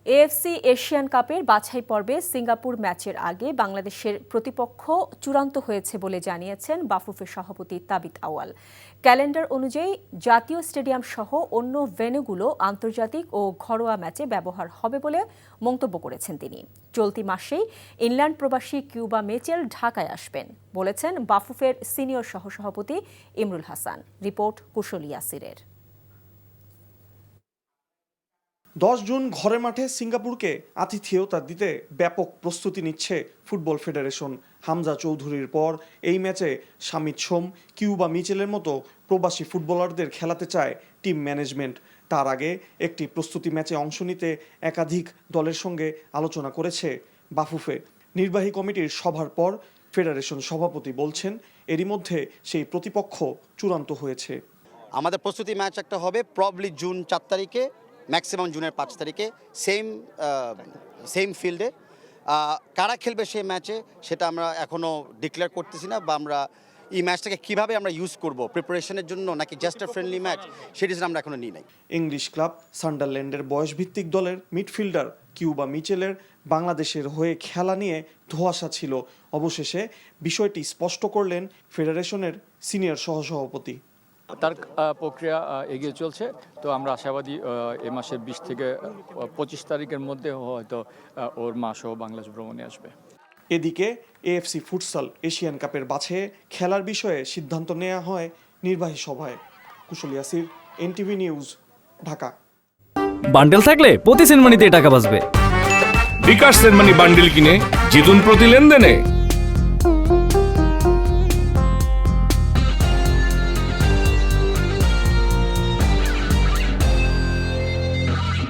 AFC Asian কাপের বাছাই পর্বে সিঙ্গাপুর ম্যাচের আগে বাংলাদেশের প্রতিপক্ষ চূড়ান্ত হয়েছে বলে জানিয়েছেন বাফুফের সভাপতি তাবিথ আউয়াল। ক্যালেন্ডার অনুযায়ী জাতীয় স্টেডিয়াম সহ অন্য ভেন্যুগুলো আন্তর্জাতিক ও ঘরোয়া ম্যাচে ব্যবহার হবে বলে মন্তব্য করেছেন তিনি। চলতি মাসেই ইংল্যান্ড প্রবাসী কিউবা মিচেল ঢাকায় আসবেন বলেছেন বাফুফের সিনিয়র সহসভাপতি ইমরুল হাসান। রিপোর্ট কুশল ইয়াসিরের। 10 জুন ঘরের মাঠে সিঙ্গাপুরকে আতিথেয়তা দিতে ব্যাপক প্রস্তুতি নিচ্ছে ফুটবল ফেডারেশন। হামজা চৌধুরীর পর এই ম্যাচে শামিদ সোম, কিউবা মিচেলের মতো প্রবাসী ফুটবলারদের খেলাতে চায় টিম ম্যানেজমেন্ট। তার আগে একটি প্রস্তুতি ম্যাচে অংশ নিতে একাধিক দলের সঙ্গে আলোচনা করেছে বাফুফে। নির্বাহী কমিটির সভার পর ফেডারেশন সভাপতি বলছেন, এরই মধ্যে সেই প্রতিপক্ষ চূড়ান্ত হয়েছে। আমাদের প্রস্তুতি ম্যাচ একটা হবে প্রবলি জুন 4 তারিখে, ম্যাক্সিমাম জুনের 5 তারিখে, সেম ফিল্ডে। কারা খেলবে সেই ম্যাচে সেটা আমরা এখনও ডিক্লেয়ার করতেছি না, বা আমরা এই ম্যাচটাকে কীভাবে আমরা ইউজ করব প্রিপারেশনের জন্য, নাকি জাস্ট আ ফ্রেন্ডলি ম্যাচ, সেই ডিসিশন আমরা এখনও নিই নাই। ইংলিশ ক্লাব সান্ডারল্যান্ডের বয়সভিত্তিক দলের মিডফিল্ডার কিউবা মিচেলের বাংলাদেশের হয়ে খেলা নিয়ে ধোঁয়াশা ছিল। অবশেষে বিষয়টি স্পষ্ট করলেন ফেডারেশনের সিনিয়র সহসভাপতি। তার প্রক্রিয়া এগিয়ে চলছে, তো আমরা আশাবাদী এ মাসের 20 থেকে 25 তারিখের মধ্যে হয়তো ওর মা সহ বাংলাদেশ ভ্রমণে আসবে। এদিকে এএফসি ফুটসাল এশিয়ান কাপের বাছাইয়ে খেলার বিষয়ে সিদ্ধান্ত নেওয়া হয় নির্বাহী সভায়। Kushal Yasir, NTV news, Dhaka. Bundle থাকলে প্রতি সেনমানিতে টাকা বাঁচবে। বিকাশ সেনমানি বান্ডেল কিনে জিতুন প্রতি লেনদেনে।